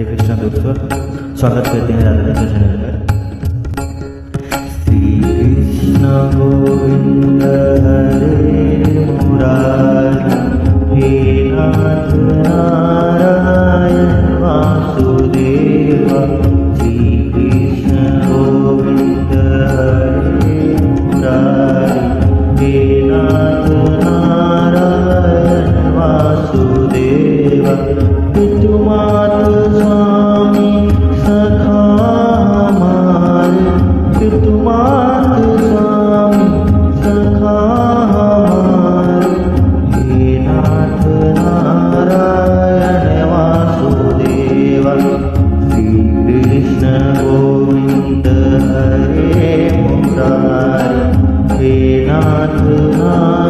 हरे कृष्णा दोस्तों, स्वागत करते हैं राधा कृष्ण चैनल पर। श्री कृष्ण गोविंद हरे मुरारी, हे नाथ नारायण वासुदेव। श्री कृष्ण गोविंद हरे मुरारी, हे नाथ नारायण वासुदेव। पितुमात स्वामी सखा हमारे, पितुमात स्वामी सखा हमारे। हे नाथ नारायण वासुदेव। श्री कृष्ण गोविंद हरे मुरारी, हे नाथ नारायण